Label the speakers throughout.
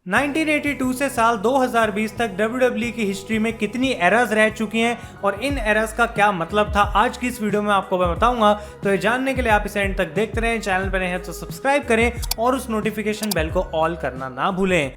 Speaker 1: 1982 से साल 2020 तक WWE की हिस्ट्री में कितनी एराज रह चुकी हैं और इन एराज का क्या मतलब था, आज की इस वीडियो में आपको मैं बताऊंगा। तो ये जानने के लिए आप इस एंड तक देखते रहें। चैनल पर नए हैं तो सब्सक्राइब करें और उस नोटिफिकेशन बेल को ऑल करना ना भूलें।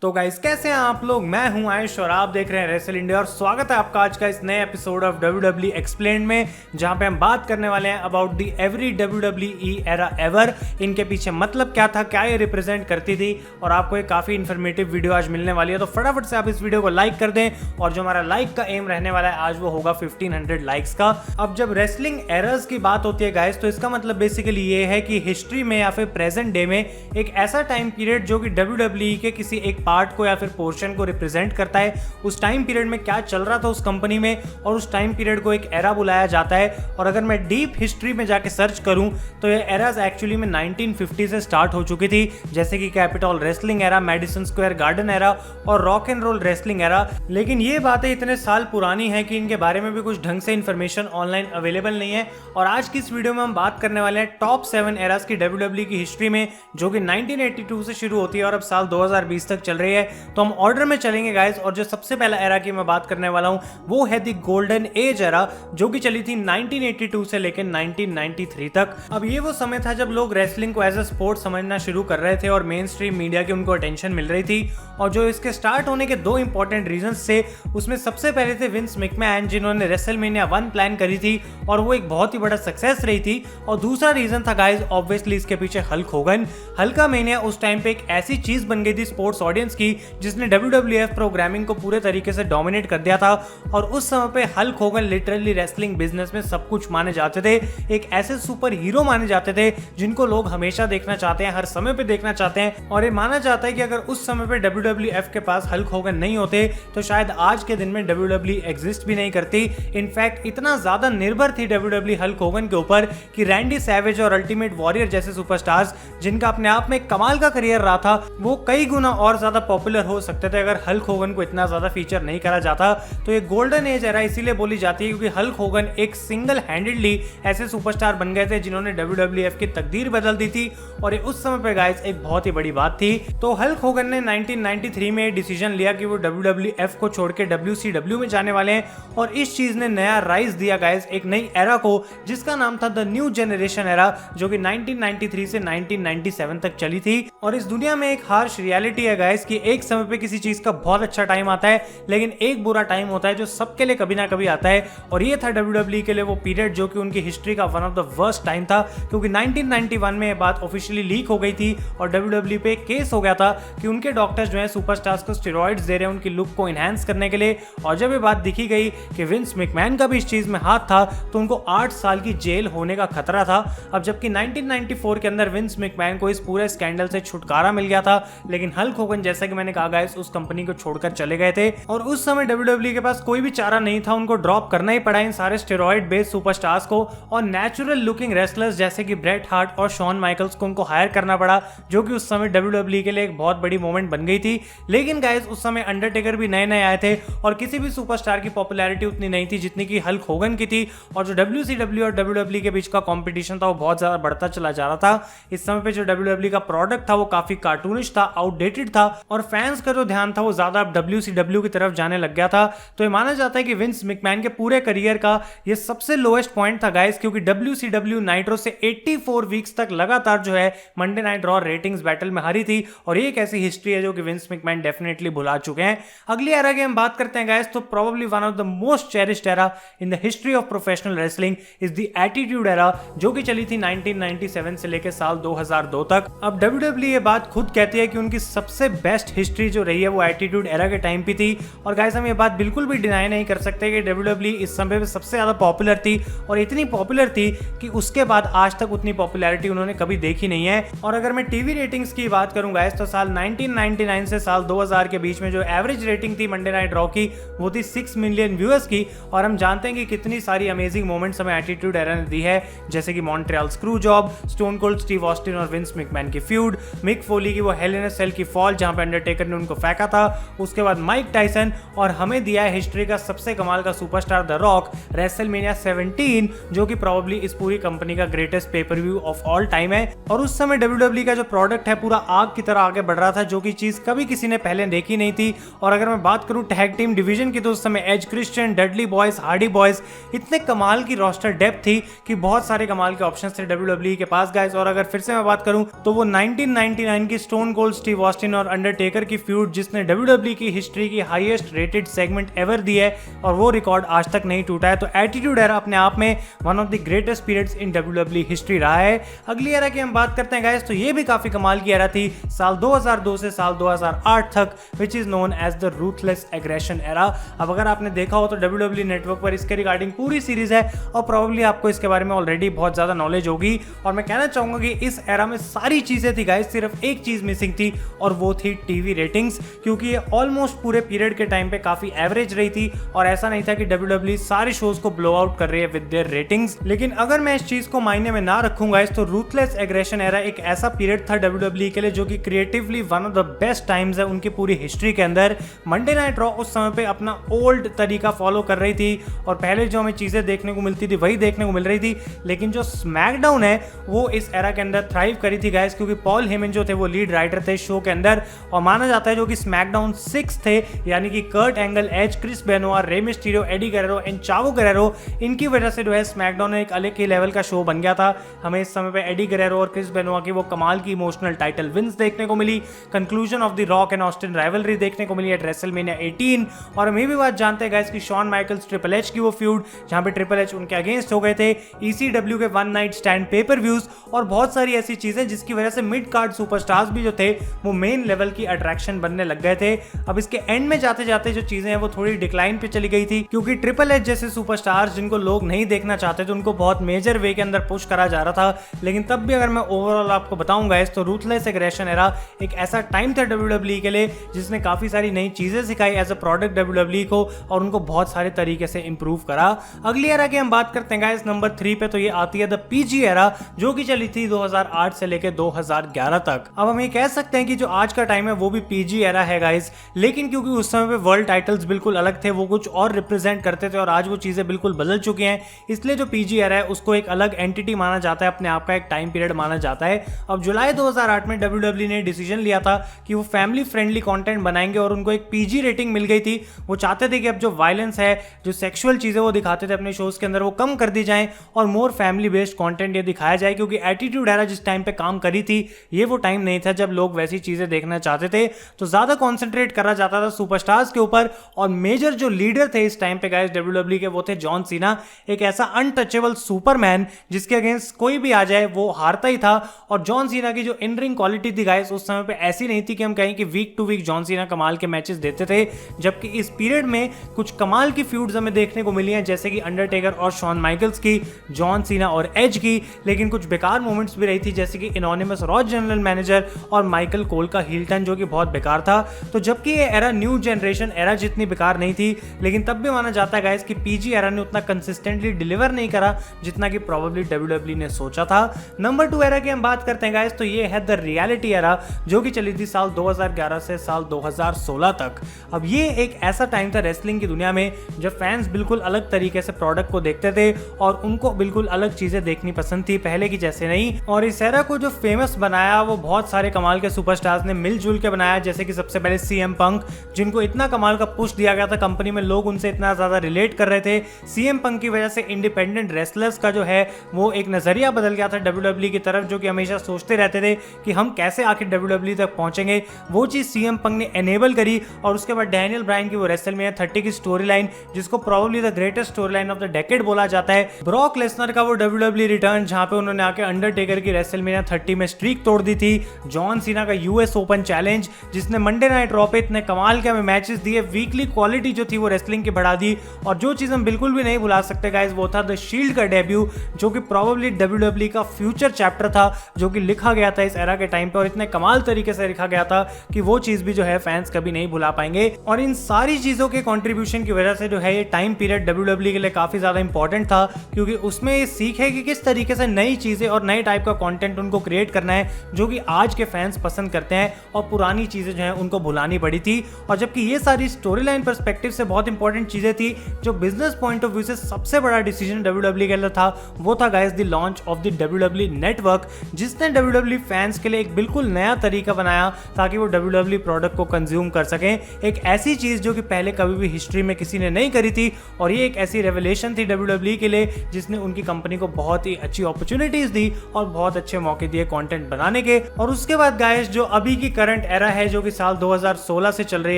Speaker 1: तो गाइस, कैसे हैं आप लोग? मैं हूं आयुष और आप देख रहे हैं रेसल इंडिया और स्वागत है आपका आज का इस नए एपिसोड ऑफ WWE एक्सप्लेन्ड में, जहां पे हम बात करने वाले हैं about the every WWE era ever. इनके पीछे मतलब क्या था, क्या ये रिप्रेजेंट करती थी, और आपको एक काफी इन्फॉर्मेटिव वीडियो आज मिलने वाली है। तो फटाफट से आप इस वीडियो को लाइक कर दें, और जो हमारा लाइक का एम रहने वाला है आज वो होगा 1500 लाइक्स का। अब जब रेसलिंग एराज की बात होती है गाइस, तो इसका मतलब बेसिकली ये है कि हिस्ट्री में या फिर प्रेजेंट डे में एक ऐसा टाइम पीरियड जो कि WWE के किसी एक पार्ट को या फिर पोर्शन को रिप्रेजेंट करता है। उस टाइम पीरियड में क्या चल रहा था उस कंपनी में, और उस टाइम पीरियड को एक एरा बुलाया जाता है। और अगर मैं डीप हिस्ट्री में जाके सर्च करूं तो ये एराज एक्चुअली में 1950 से स्टार्ट हो चुकी थी, जैसे कि capital wrestling era, Madison Square Garden era और rock and roll wrestling era. लेकिन ये बातें इतने साल पुरानी है कि इनके बारे में भी कुछ ढंग से इंफॉर्मेशन ऑनलाइन अवेलेबल नहीं है। और आज की इस वीडियो में हम बात करने वाले हैं टॉप 7 एराज की WWE की हिस्ट्री में, जो कि 1982 से शुरू होती है और अब साल 2020 तक चल रही है। तो हम ऑर्डर में चलेंगे गाइस, और जो सबसे पहला एरा की मैं बात करने वाला हूं वो है दी गोल्डन एज एरा, जो कि चली थी 1982 से लेकर 1993 तक। अब ये वो समय था जब लोग रेसलिंग को एज अ स्पोर्ट समझना शुरू कर रहे थे और मेन स्ट्रीम मीडिया की उनको अटेंशन मिल रही थी। और जो इसके स्टार्ट होने के दो इंपॉर्टेंट रीजंस थे, उसमें सबसे पहले थे विंस मैकमैन, जिन्होंने रेसलमेनिया 1 प्लान करी थी और वो एक बहुत ही बड़ा सक्सेस रही थी। और दूसरा रीजन था गाइस ऑब्वियसली इसके पीछे हल्क होगन। हल्कामेनिया उस टाइम पे एक ऐसी चीज बन गई थी स्पोर्ट्स ऑडियंस की, जिसने WWF प्रोग्रामिंग को पूरे तरीके से डोमिनेट कर दिया था। और उस समय पे Hulk Hogan literally wrestling business में सब कुछ माने जाते थे, एक ऐसे सुपर हीरो माने जाते थे जिनको लोग हमेशा देखना चाहते हैं, हर समय पे देखना चाहते हैं। और ये माना जाता है कि अगर उस समय पे WWF के पास हल्क होगन नहीं होते तो शायद आज के दिन में WWE एग्जिस्ट भी नहीं करती। इनफैक्ट इतना ज्यादा निर्भर थी WWE हल्क होगन के ऊपर कि रैंडी सैवेज और अल्टीमेट वॉरियर जैसे सुपरस्टार्स, जिनका अपने आप में कमाल का करियर रहा था, वो कई गुना और ज्यादा पॉपुलर हो सकते थे अगर हल्क होगन को इतना ज्यादा फीचर नहीं करा जाता। तो ये गोल्डन एज एरा इसीलिए बोली जाती है क्योंकि हल्क होगन एक सिंगल हैंडेडली ऐसे सुपरस्टार बन गए थे जिन्होंने WWF की तकदीर बदल दी थी। और ये उस समय पे गाइस एक बहुत ही बड़ी बात थी। तो हल्क होगन ने 1993 में डिसीजन लिया कि वो WWF को छोड़ के WCW में जाने वाले हैं, और इस चीज ने नया राइज दिया गाइस एक नई एरा को, जिसका नाम था द न्यू जनरेशन एरा, जो कि 1993 से 1997 तक चली थी। और इस दुनिया में एक हार्श रियलिटी है गाइस कि एक समय पे किसी चीज का बहुत अच्छा टाइम आता है, लेकिन एक बुरा टाइम होता है जो सबके लिए कभी ना कभी आता है। और ये था WWE के लिए वो पीरियड जो कि उनकी हिस्ट्री का one of the worst time था, क्योंकि 1991 में ये बात ऑफिशियली लीक हो गई थी और WWE पे केस हो गया था कि उनके डॉक्टर्स जो है सुपरस्टार्स को स्टेरॉइड्स दे रहे हैं उनकी लुक को एनहांस करने के लिए। और जब ये बात दिखी गई कि विंस मैकमैन का भी इस चीज में हाथ था, तो उनको 8 साल की जेल होने का खतरा था। अब जबकि 1994 के अंदर विंस मैकमैन को इस पूरे स्कैंडल से छुटकारा मिल गया था, लेकिन हल्क होगन जैसा कि मैंने कहा गाइस उस कंपनी को छोड़कर चले गए थे। और उस समय WWE के पास कोई भी चारा नहीं था, उनको ड्रॉप करना ही पड़ा इन सारे स्टेरॉइड बेस्ड सुपरस्टार्स को, और नेचुरल लुकिंग रेसलर्स जैसे कि ब्रेट हार्ट और शॉन माइकल्स को उनको हायर करना पड़ा, जो कि उस समय WWE के लिए एक बहुत बड़ी मोमेंट बन गई थी। लेकिन गाइस उस समय अंडरटेकर भी नए नए आए थे और किसी भी सुपरस्टार की पॉपुलैरिटी उतनी नहीं थी जितनी की हल्क होगन की थी। और जो WCW और WWE के बीच का कंपटीशन था वो बहुत ज्यादा बढ़ता चला जा रहा था। इस समय पे जो WWE का प्रोडक्ट था वो काफी कार्टूनिश था, आउटडेटेड था, और फैंस का जो ध्यान था वो ज्यादा अब WCW की तरफ जाने लग गया था। तो ये माना जाता है कि विंस मैकमैन के पूरे करियर का ये सबसे लोएस्ट पॉइंट था गाइस, क्योंकि WCW नाइट्रो से 84 वीक्स तक लगातार जो है Monday night raw ratings battle में हारी थी। और ये एक ऐसी हिस्ट्री है जो कि विंस मैकमैन डेफिनेटली भुला चुके हैं। अगली एरा की हम बात करते हैं गाइस, तो probably one of the most cherished era in the history of professional wrestling is the attitude era, जो कि चली थी 1997 से लेकर साल 2002 तक। अब WWE ये बात खुद कहती है कि उनकी सबसे बेस्ट हिस्ट्री जो रही है वो एटीट्यूड एरा के टाइम पे थी। और गाइस हम ये बात बिल्कुल भी डिनाई नहीं कर सकते कि WWE इस समय पे सबसे ज्यादा पॉपुलर थी, और इतनी पॉपुलर थी कि उसके बाद आज तक उतनी पॉपुलैरिटी उन्होंने कभी देखी नहीं है। और अगर मैं टीवी रेटिंग्स की बात करूं गाइस तो साल 1999 से साल 2000 के बीच में जो एवरेज रेटिंग थी मंडे नाइट रॉ की वो थी 6 मिलियन व्यूअर्स की। और हम जानते हैं कि कितनी सारी अमेजिंग मोमेंट्स हमें एटीट्यूड एरा ने दी है, जैसे कि Montreal screw job, stone cold Steve Austin और विंस मैकमैन की फ्यूड, मिक फोली की वो हेल इन अ सेल की फॉल जहां पे अंडरटेकर ने उनको फेंका था, उसके बाद माइक टाइसन, और हमें दिया है हिस्ट्री का सबसे कमाल का सुपरस्टार द रॉक रेसलमेनिया 17 जो कि प्रोबेबली इस पूरी कंपनी का greatest pay per view of all time है। और उस समय WWE का जो प्रोडक्ट है पूरा आग की तरह आगे बढ़ रहा था, जो कि चीज कभी किसी ने पहले देखी नहीं थी। और अगर मैं बात करूं टैग टीम डिवीजन की तो उस समय Edge, Christian, Dudley Boyz, Hardy Boyz, इतने कमाल की रोस्टर डेप्थ थी कि बहुत सारे कमाल के ऑप्शंस थे WWE के पास गाइस। और अगर फिर से मैं बात करूं तो वो 1999 की स्टोन कोल्ड स्टीव ऑस्टिन और अंडरटेकर की फ्यूड जिसने WWE की हिस्ट्री की हाईएस्ट रेटेड सेगमेंट एवर दी है और वो रिकॉर्ड आज तक नहीं टूटा है। तो एटीट्यूड एरा अपने आप में one of the greatest periods in WWE history रहा है। अगली एरा की हम बात करते हैं गाइस तो ये भी काफी कमाल की एरा थी साल 2002 से साल 2008 तक, which is known as the ruthless aggression era. अब अगर आपने देखा हो तो WWE नेटवर्क पर इसके रिगार्डिंग पूरी सीरीज है और प्रोबेबली आपको इसके बारे में ऑलरेडी बहुत ज्यादा नॉलेज होगी। और मैं कहना चाहूंगा कि इस एरा में सारी चीजें थी गाइस, सिर्फ एक चीज मिसिंग थी और वो थी टीवी रेटिंग्स, क्योंकि ये ऑलमोस्ट पूरे पीरियड के टाइम पे काफी एवरेज रही थी और ऐसा नहीं था कि WWE सारे शोज को ब्लो आउट कर रही है विद देयर रेटिंग्स। लेकिन अगर मैं इस चीज को मायने में ना रखूंगा इस तो रूथलेस एग्रेशन एरा एक ऐसा पीरियड था WWE के लिए जो कि creatively one of the best times है उनकी पूरी हिस्ट्री के अंदर। मंडे नाइट रॉ उस समय पे अपना ओल्ड तरीका फॉलो कर रही थी और पहले जो हमें चीजें देखने को मिलती थी वही देखने को मिल रही थी। लेकिन जो स्मैकडाउन है वो इस एरा के अंदर थ्राइव करी थी गाइस, क्योंकि पॉल हेमन जो थे वो लीड राइटर थे शो के अंदर और माना जाता है जो कि स्मैकडाउन 6 थे, यानी कि Kurt Angle, Edge, Chris Benoit, Rey Mysterio, Eddie Guerrero and Chavo Guerrero, इनकी वजह से जो है स्मैकडाउन एक अलग ही लेवल का शो बन गया था। हमें इस समय पे एडी गरेरो और क्रिस बेनोआ की वो कमाल की इमोशनल टाइटल विंस देखने को मिली, conclusion of the Rock and Austin rivalry देखने को मिली एट रेसलमेनिया 18। और हम ये भी बात जानते हैं गाइस कि शॉन माइकल्स ट्रिपल एच की वो फ्यूड जहां पे ट्रिपल एच उनके अगेंस्ट हो गए थे, ECW के one night stand paper views और बहुत सारी ऐसी चीजें जिसकी वजह से मिड कार्ड सुपरस्टार्स भी जो थे वो मेन लेवल की अट्रैक्शन बनने लग गए थे। अब इसके एंड में जाते जाते जो चीजें हैं वो थोड़ी डिक्लाइन पे चली गई थी, क्योंकि ट्रिपल एच जैसे सुपरस्टार्स जिनको लोग नहीं देखना चाहते थे उनको बहुत मेजर वे के अंदर पुश करा जा रहा था। लेकिन तब भी अगर मैं ओवरऑल आपको बताऊंगा इस तो रूथलेस एग्रेशन एरा एक ऐसा टाइम था WWE के लिए जिसने काफी सारी नई चीजें सिखाई एज अ प्रोडक्ट WWE को और उनको बहुत सारे तरीके से इंप्रूव करा। अगली एरा की हम बात करते हैं गाइस नंबर 3 पे, तो ये आती है द PG एरा जो कि चली थी 2008 से लेकर 2011 तक। अब हम ये कह सकते हैं कि जो आज का टाइम है वो भी PG एरा है गाइस, लेकिन क्योंकि उस समय पे वर्ल्ड टाइटल्स बिल्कुल अलग थे, वो कुछ और रिप्रेजेंट करते थे और आज वो चीजें बिल्कुल बदल चुकी हैं, इसलिए जो PG एरा है उसको एक अलग एंटिटी माना जाता है, अपने आप का एक टाइम पीरियड माना जाता है। अब जुलाई 2008 में WWE ने डिसीजन लिया था कि वो फैमिली फ्रेंडली कंटेंट बनाएंगे और उनको एक PG रेटिंग मिल गई थी। वो चाहते थे कि अब जो वायलेंस है, जो सेक्सुअल चीजें वो दिखाते थे अपने शोज के अंदर, वो कम कर दी जाएं और मोर फैमिली बेस्ड कंटेंट ये दिखाया जाए, क्योंकि एटीट्यूड एरा जिस टाइम पे काम करी थी ये वो टाइम नहीं था जब लोग वैसी चीजें देखना चाहते थे। तो ज्यादा कॉन्सेंट्रेट करा जाता था सुपरस्टार्स के ऊपर और मेजर जो लीडर थे इस टाइम पे गाइस WWE के वो थे जॉन सीना, एक ऐसा अनटचेबल सुपरमैन जिसके अगेंस्ट कोई भी आ जाए वो हारता ही था। और जॉन सीना की जो इन रिंग क्वालिटी थी गाइस उस समय पे ऐसी नहीं थी कि हम कहें कि week two week John Cena कमाल के मैचेस देते थे, जबकि इस पीरियड में कुछ कमाल की फ्यूड्स हमें देखने को मिली हैं, जैसे कि अंडरटेकर और शॉन माइकल्स की, जॉन सीना और एज की। लेकिन कुछ बेकार मोमेंट्स भी रही थी, जैसे कि एनोनिमस रॉ जनरल मैनेजर और माइकल कोल का हील टर्न जो कि बहुत बेकार था। तो जबकि ये एरा न्यू जनरेशन एरा जितनी बेकार नहीं थी, लेकिन तब भी माना जाता है गाइस कि PG एरा ने उतना कंसिस्टेंटली डिलीवर नहीं करा जितना कि प्रोबेबली WWE ने सोचा था। नंबर 2 एरा की हम बात करते हैं गाइस तो ये है द रियलिटी एरा जो कि चली थी साल 2011 से साल 2016 तक। अब ये एक ऐसा टाइम था रेसलिंग की दुनिया में जब फैंस बिल्कुल अलग तरीके से प्रोडक्ट को देखते थे और उनको बिल्कुल अलग चीजें देखनी पसंद थी, पहले की जैसे नहीं। और इस एरा को जो फेमस बनाया वो बहुत सारे कमाल के सुपरस्टार्स ने मिलजुल के बनाया, जैसे कि सबसे पहले CM पंक, जिनको इतना कमाल का पुश दिया गया था कंपनी में, लोग उनसे इतना ज्यादा रिलेट कर रहे थे। CM पंक की वजह से इंडिपेंडेंट रेसलर्स का जो है वो एक नजरिया बदल गया था WWE की तरफ, जो कि हमेशा सोचते रहते थे कि हम कैसे आखिर WWE तक पहुंचेंगे। वो चीज CM पंक ने एनेबल करी। और उसके बाद डैनियल ब्रायन की वो रेसलमेनिया 30 की स्टोरी लाइन, जिसको probably the greatest story line of the decade बोला जाता है। ब्रॉक लेसनर का वो WWE रिटर्न जहां पे उन्होंने आके अंडरटेकर की रेसलमेनिया 30 में स्ट्रीक तोड़ दी थी। जॉन सीना का US ओपन चैलेंज जिसने मंडे नाइट रॉ पे इतने कमाल के हमें मैचेस दिए, वीकली क्वालिटी जो थी वो रेसलिंग की बढ़ा दी। और जो चीज हम बिल्कुल भी नहीं भुला सकते गाइस वो था द शील्ड का डेब्यू, जो कि प्रोबेबली WWE का फ्यूचर चैप्टर था था जो कि लिखा गया था इस एरा के टाइम पे, और इतने कमाल तरीके से लिखा गया था कि वो चीज भी जो है फैंस कभी नहीं भुला पाएंगे। और इन सारी चीजों के कंट्रीब्यूशन की वजह से जो है ये टाइम पीरियड WWE के लिए काफी ज्यादा इंपॉर्टेंट था, क्योंकि उसमें ये सीख है कि किस तरीके से नई चीजें और नए टाइप का कंटेंट उनको क्रिएट करना है जो कि आज के फैंस पसंद करते हैं, और पुरानी चीजें जो है उनको भुलानी पड़ी थी। और जबकि ये सारी स्टोरी लाइन पर्सपेक्टिव से बहुत इंपॉर्टेंट चीजें थी, जो बिजनेस पॉइंट ऑफ व्यू से सबसे बड़ा डिसीजन WWE के लिए था वो था guys the launch of the WWE network, जिसने WWE फैंस के लिए एक बिल्कुल नया तरीका बनाया ताकि वो WWE प्रोडक्ट को कंज्यूम कर सकें। एक ऐसी चीज जो कि पहले कभी भी हिस्ट्री में किसी ने नहीं करी थी, और ये एक ऐसी रेवलेशन थी WWE के लिए जिसने उनकी कंपनी को बहुत ही अच्छी अपॉर्चुनिटीज दी और बहुत अच्छे मौके दिए कंटेंट बनाने के। और उसके बाद गाइस जो अभी की करंट एरा है जो कि साल 2016 से चल रही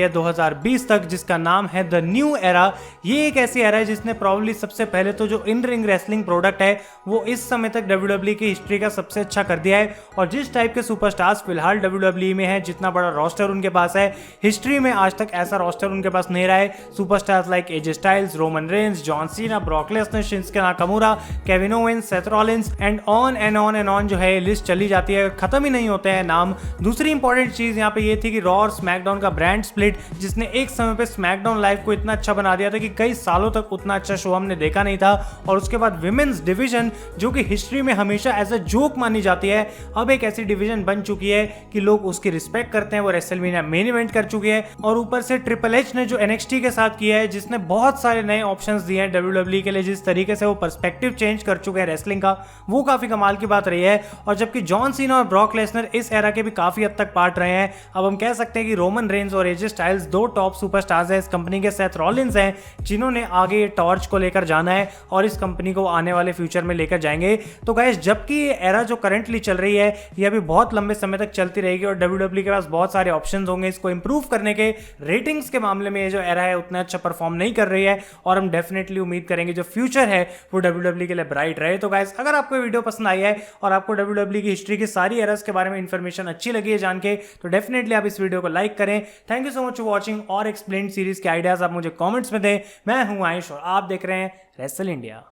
Speaker 1: है 2020 तक, जिसका नाम है द न्यू एरा, ये एक ऐसी एरा है जिसने प्रॉब्ली सबसे पहले तो जो इन रिंग रेसलिंग प्रोडक्ट है वो इस समय तक WWE की हिस्ट्री का सबसे अच्छा कर दिया है। और जिस टाइप के सुपरस्टार्स फिलहाल WWE में है, जितना बड़ा रोस्टर उनके पास है, हिस्ट्री में आज तक ऐसा रोस्टर उनके पास नहीं रहा है। Superstars like AJ Styles, Roman Reigns, John Cena, Brock Lesnar, Shinsuke Nakamura, Kevin Owens, Seth Rollins and on and on and on जो है लिस्ट चली जाती है, खत्म ही नहीं होते हैं नाम। दूसरी इंपॉर्टेंट चीज यहाँ पे ये थी कि रॉ और स्मैकडाउन का ब्रांड स्प्लिट, जिसने एक समय पे स्मैकडाउन लाइव को इतना अच्छा बना दिया था कि कई सालों तक उतना अच्छा शो हमने देखा नहीं था। और उसके बाद विमेन्स डिवीजन जो कि हिस्ट्री में हमेशा एज अ जोक मानी जाती है, अब एक ऐसी डिवीजन बन चुकी है कि लोग उसकी रिस्पेक्ट करते हैं। वो रेसलमेनिया मेन इवेंट कर चुकी है, और ऊपर से ट्रिपल एच ने जो NXT के साथ किया है, जिसने बहुत सारे नए ऑप्शंस दिए हैं WWE के लिए, जिस तरीके से वो पर्सपेक्टिव चेंज कर चुके हैं रेसलिंग का, वो काफी कमाल की बात रही है। और जबकि जॉन सीना और ब्रॉक लेसनर इस एरा के भी काफी हद तक पार्ट रहे हैं, अब हम कह सकते हैं कि रोमन रेंस और एजे स्टाइल्स दो टॉप सुपरस्टार्स हैं इस कंपनी के। सेथ रॉलिंस हैं जिन्होंने आगे ये टॉर्च को लेकर जाना है और इस कंपनी को आने वाले फ्यूचर में लेकर जाएंगे। तो गाइस जबकि ये एरा जो करंटली चल रही है ये अभी बहुत लंबे समय तक चलती रहेगी, और WWE के पास बहुत सारे ऑप्शंस होंगे इसको इंप्रूव करने के। रेटिंग्स के मामले में ये जो एरा है उतना अच्छा परफॉर्म नहीं कर रही है, और हम डेफिनेटली उम्मीद करेंगे जो फ्यूचर है वो WWE के लिए ब्राइट रहे। तो गाइस अगर आपको वीडियो पसंद आई है और आपको WWE की हिस्ट्री की सारी एरास के बारे में इंफॉर्मेशन अच्छी लगी है जान के, तो डेफिनेटली आप इस वीडियो को लाइक करें। Thank you so much for watching, और एक्सप्लेन सीरीज के आइडियाज आप मुझे कमेंट्स में दें। मैं हूं आयुष और आप देख रहे हैं रेसल इंडिया।